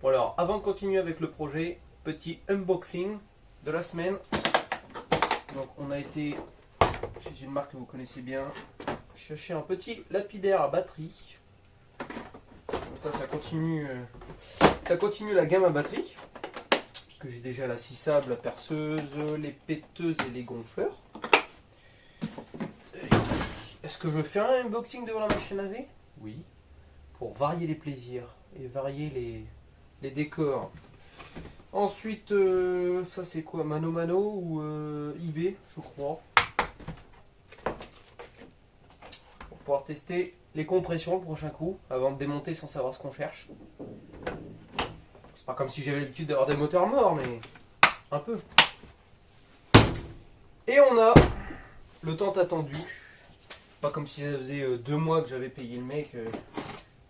Bon alors, avant de continuer avec le projet, petit unboxing de la semaine. Donc on a été chez une marque que vous connaissez bien, chercher un petit lapidaire à batterie. Comme ça continue la gamme à batterie. Parce que j'ai déjà la scie sable, la perceuse, les péteuses et les gonfleurs. Est-ce que je fais un unboxing devant la machine à laver? Oui. Pour varier les plaisirs et varier les décors. Ensuite, ça c'est quoi? Mano Mano ou eBay, je crois. Pour pouvoir tester les compressions le prochain coup, avant de démonter sans savoir ce qu'on cherche. C'est pas comme si j'avais l'habitude d'avoir des moteurs morts, mais un peu. Et on a le tant attendu. Pas comme si ça faisait 2 mois que j'avais payé le mec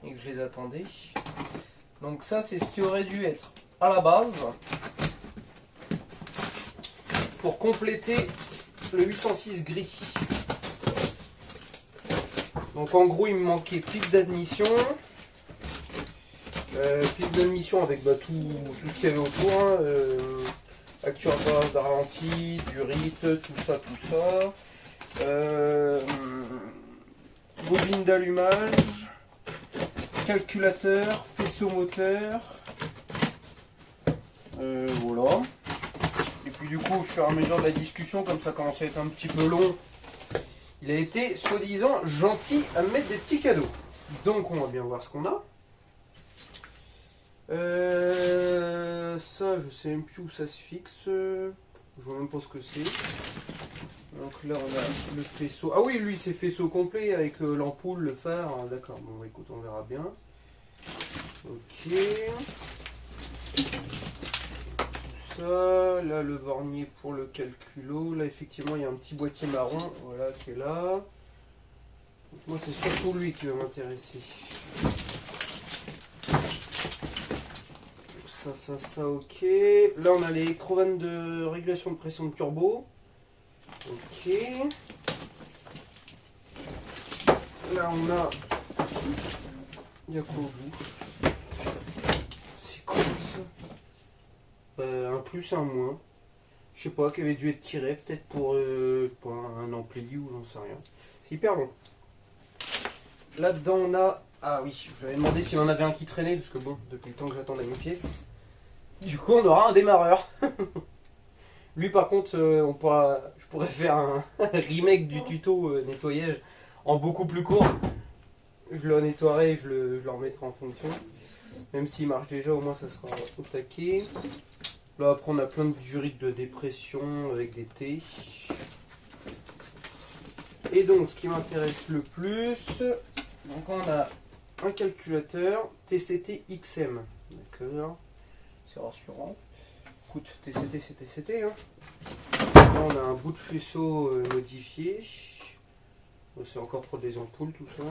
et que je les attendais. Donc ça c'est ce qui aurait dû être à la base pour compléter le 806 gris. Donc en gros il me manquait pipe d'admission. Pipe d'admission avec tout ce qu'il y avait autour. Hein, actuateur de ralenti, du RIT, tout ça. Bobine d'allumage, calculateur, faisceau moteur, voilà. Et puis du coup, au fur et à mesure de la discussion, comme ça commençait à être un petit peu long, il a été soi-disant gentil à me mettre des petits cadeaux. Donc on va bien voir ce qu'on a. Ça, je sais même plus où ça se fixe. Je vois même pas ce que c'est. Donc là on a le faisceau. Ah oui, lui c'est faisceau complet avec l'ampoule, le phare. D'accord, bon écoute, on verra bien. Ok. Tout ça, là le vernier pour le calculo. Là effectivement il y a un petit boîtier marron, voilà, qui est là. Donc, moi c'est surtout lui qui va m'intéresser. Ça, ok. Là on a l'électrovanne de régulation de pression de turbo. Ok. Là on a... Il y a quoi au bout? C'est quoi ça? Un plus, un moins. Je sais pas, qui avait dû être tiré, peut-être pour un ampli ou j'en sais rien. C'est hyper bon. Là-dedans on a... Ah oui, je lui avais demandé s'il en avait un qui traînait, parce que bon, depuis le temps que j'attends la même pièce. Du coup on aura un démarreur. Lui par contre, je pourrais faire un remake du tuto nettoyage en beaucoup plus court. Je le nettoierai et je le remettrai en fonction. Même s'il marche déjà, au moins ça sera au taquet. Là après on a plein de durites de dépression avec des T. Et donc ce qui m'intéresse le plus, donc on a un calculateur TCT XM. D'accord, c'est rassurant. Écoute, TCT c'est TCT. Hein. Là on a un bout de faisceau modifié. C'est encore pour des ampoules tout ça.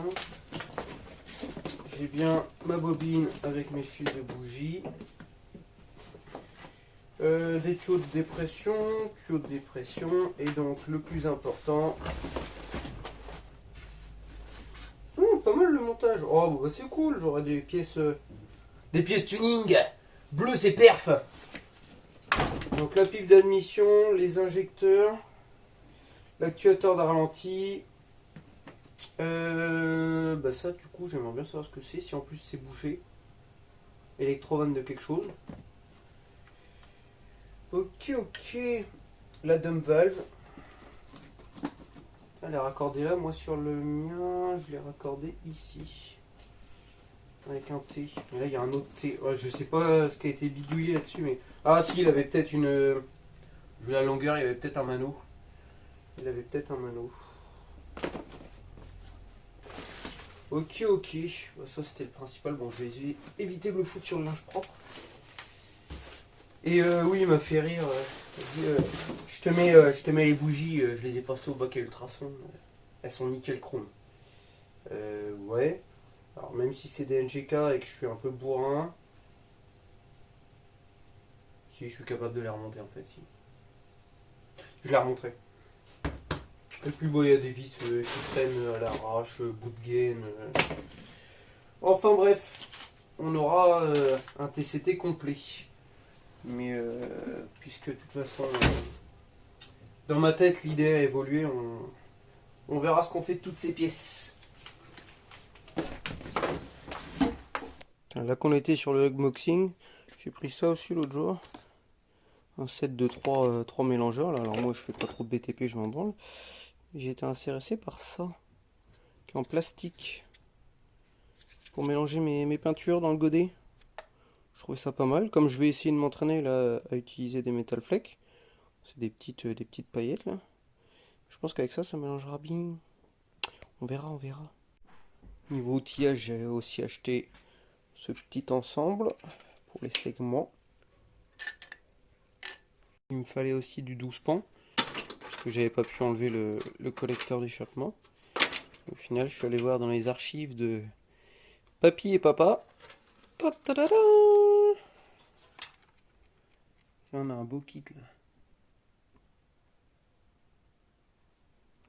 J'ai bien ma bobine avec mes fils de bougie. Des tuyaux de dépression, et donc le plus important. Pas mal le montage. Oh bah c'est cool, j'aurai des pièces tuning. Bleu c'est perf. Donc la pipe d'admission, les injecteurs, l'actuateur de ralenti. Bah ça du coup j'aimerais bien savoir ce que c'est, si en plus c'est bouché. Électrovanne de quelque chose. Ok. La dump valve. Elle est raccordée là, moi sur le mien je l'ai raccordée ici. Avec un T. Mais là il y a un autre T. Ouais, je sais pas ce qui a été bidouillé là-dessus mais... Ah si, il avait peut-être une... Vu la longueur, il y avait peut-être un mano. Ok. Bah, ça c'était le principal. Bon, je vais éviter de le foutre sur le linge propre. Et oui, il m'a fait rire. Il dit, je te mets les bougies, je les ai passées au bac à ultrasons. Elles sont nickel chrome. Ouais. Alors même si c'est des NGK et que je suis un peu bourrin, si je suis capable de les remonter en fait. Si. Je les remonterai. Et puis bon, il y a des vis qui traînent à l'arrache, bout de gaine. Enfin bref, on aura un c'était complet. Mais puisque de toute façon, dans ma tête, l'idée a évolué, on verra ce qu'on fait de toutes ces pièces. Là qu'on était sur le unboxing, j'ai pris ça aussi l'autre jour. Un set de 3 mélangeurs. Là. Alors moi je fais pas trop de BTP, je m'en branle. J'ai été intéressé par ça, qui est en plastique, pour mélanger mes peintures dans le godet. Je trouvais ça pas mal. Comme je vais essayer de m'entraîner là à utiliser des Metal Fleck, c'est des petites paillettes là. Je pense qu'avec ça mélangera bien. On verra, on verra. Niveau outillage, j'ai aussi acheté ce petit ensemble pour les segments. Il me fallait aussi du 12 pans, puisque j'avais pas pu enlever le collecteur d'échappement. Au final, je suis allé voir dans les archives de papy et papa. Ta-ta-da-da, on a un beau kit là.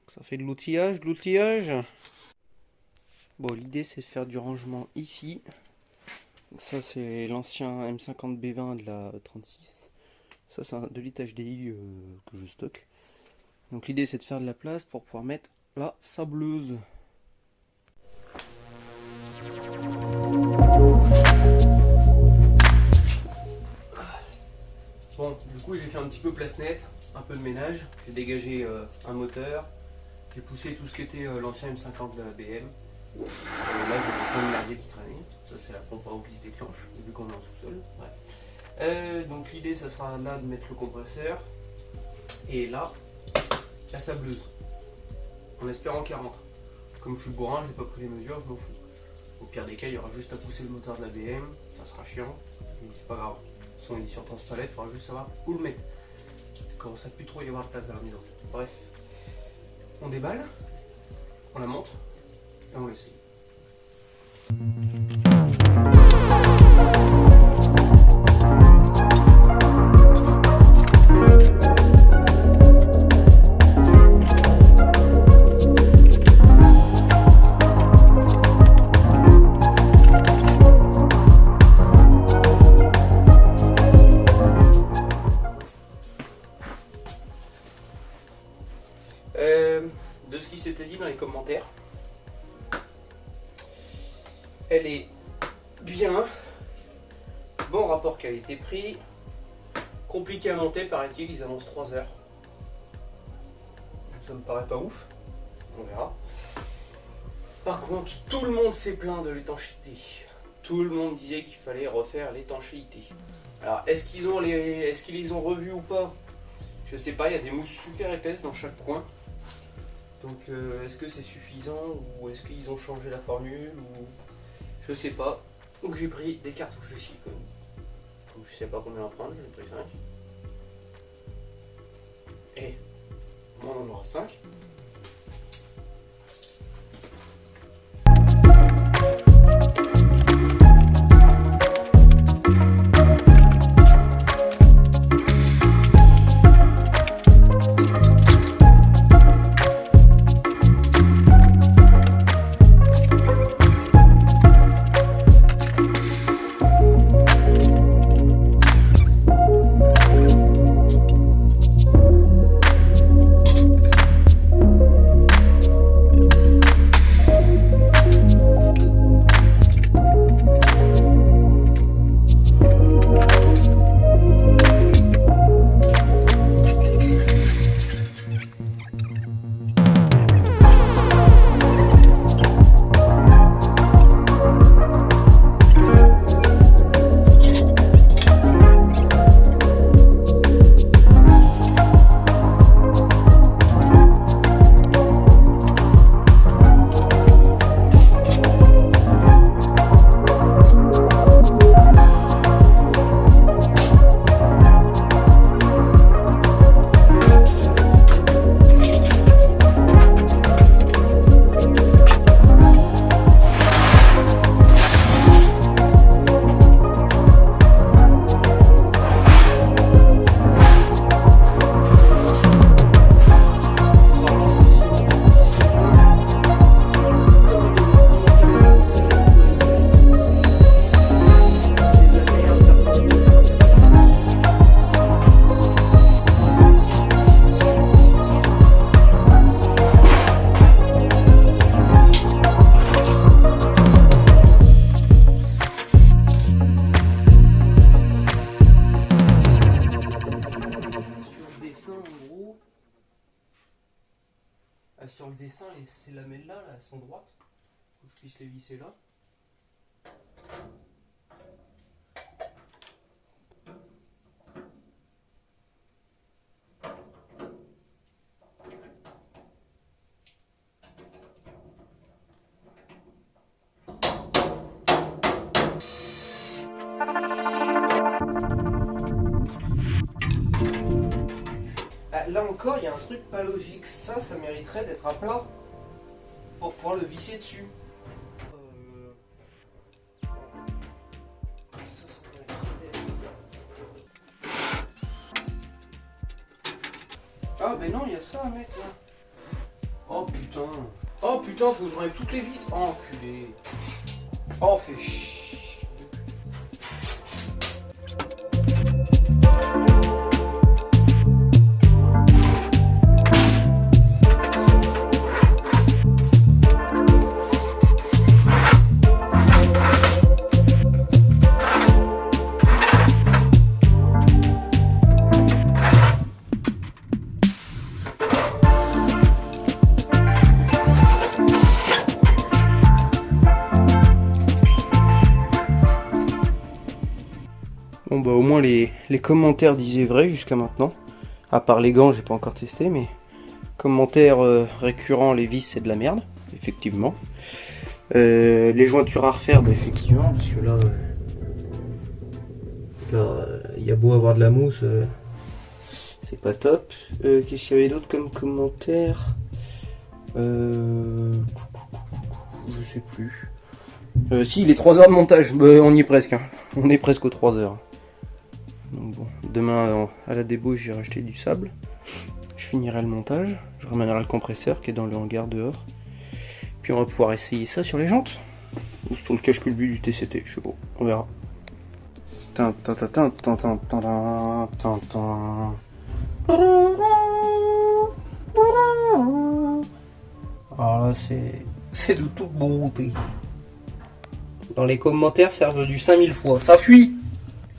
Ça fait de l'outillage, Bon, l'idée c'est de faire du rangement ici. Donc ça c'est l'ancien M50B20 de la 36. Ça c'est un 2 litres HDI que je stocke. Donc l'idée c'est de faire de la place pour pouvoir mettre la sableuse. Bon, du coup j'ai fait un petit peu place nette, un peu de ménage. J'ai dégagé un moteur. J'ai poussé tout ce qui était l'ancien M50 de la BM. Là j'ai plein de merdier qui traînait. Ça c'est la pompe à eau qui se déclenche, vu qu'on est en sous-sol. Ouais. Donc l'idée ça sera là de mettre le compresseur. Et là, la sableuse. En espérant qu'elle rentre. Comme je suis bourrin, j'ai pas pris les mesures, je m'en fous. Au pire des cas, il y aura juste à pousser le moteur de la BM. Ça sera chiant, mais c'est pas grave. De toute façon il est sur transpalette, il faudra juste savoir où le mettre. Il commence à plus trop y avoir de place dans la maison. Bref. On déballe, on la monte et on l'essaye. De ce qui s'était dit dans les commentaires, elle est bien, bon rapport qualité-prix, compliqué à monter paraît-il, ils annoncent 3 heures. Ça me paraît pas ouf, on verra. Par contre, tout le monde s'est plaint de l'étanchéité. Tout le monde disait qu'il fallait refaire l'étanchéité. Alors est-ce qu'ils les ont revus ou pas? Je sais pas, il y a des mousses super épaisses dans chaque coin. Donc est-ce que c'est suffisant ou est-ce qu'ils ont changé la formule ou je sais pas. Donc j'ai pris des cartouches de silicone. Donc je sais pas combien en prendre, j'en ai pris 5. Et moi on en aura 5. sur le dessin, ces lamelles là, elles sont droites. Faut que je puisse les visser là. Là encore, il y a un truc pas logique. Ça mériterait d'être à plat pour pouvoir le visser dessus. Ça mériterait d'être... Ah, mais non, il y a ça à mettre là. Oh putain. Oh putain, faut que je enlève toutes les vis. Oh, enculé. Oh, fait chier. Bon bah au moins les commentaires disaient vrai jusqu'à maintenant. À part les gants, j'ai pas encore testé, mais commentaires récurrents, les vis c'est de la merde, effectivement. Les jointures à refaire, bah effectivement, parce que là il y a beau avoir de la mousse, c'est pas top. Qu'est-ce qu'il y avait d'autre comme commentaire? Je sais plus. Si, les 3 heures de montage, bah, on y est presque, hein. On est presque aux 3 heures. Donc bon, demain à la débauche j'irai acheter du sable. Je finirai le montage, je ramènerai le compresseur qui est dans le hangar dehors. Puis on va pouvoir essayer ça sur les jantes. Ou sur le cache-culbut du TCT, je sais pas, on verra. Alors là c'est de toute beauté. Dans les commentaires c'est revenu 5000 fois. Ça fuit!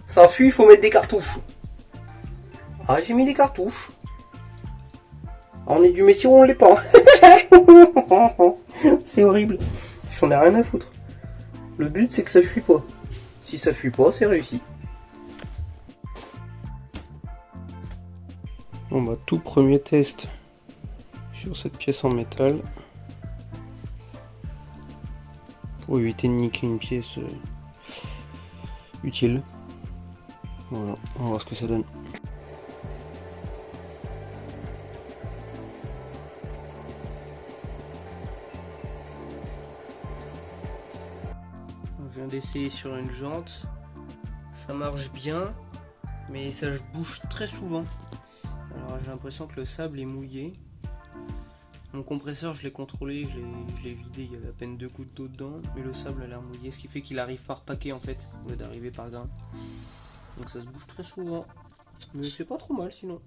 Ça fuit, il faut mettre des cartouches. Ah, j'ai mis des cartouches. On est du métier ou on l'est pas. C'est horrible. J'en ai rien à foutre. Le but c'est que ça fuit pas. Si ça fuit pas, c'est réussi. Bon bah tout premier test sur cette pièce en métal. Pour éviter de niquer une pièce utile. Voilà, on va voir ce que ça donne. Je viens d'essayer sur une jante. Ça marche bien, mais ça bouge très souvent. Alors j'ai l'impression que le sable est mouillé. Mon compresseur, je l'ai contrôlé, je l'ai vidé, il y avait à peine 2 gouttes d'eau dedans, mais le sable a l'air mouillé, ce qui fait qu'il arrive par paquet en fait, au lieu d'arriver par grain. Donc ça se bouge très souvent, mais c'est pas trop mal sinon.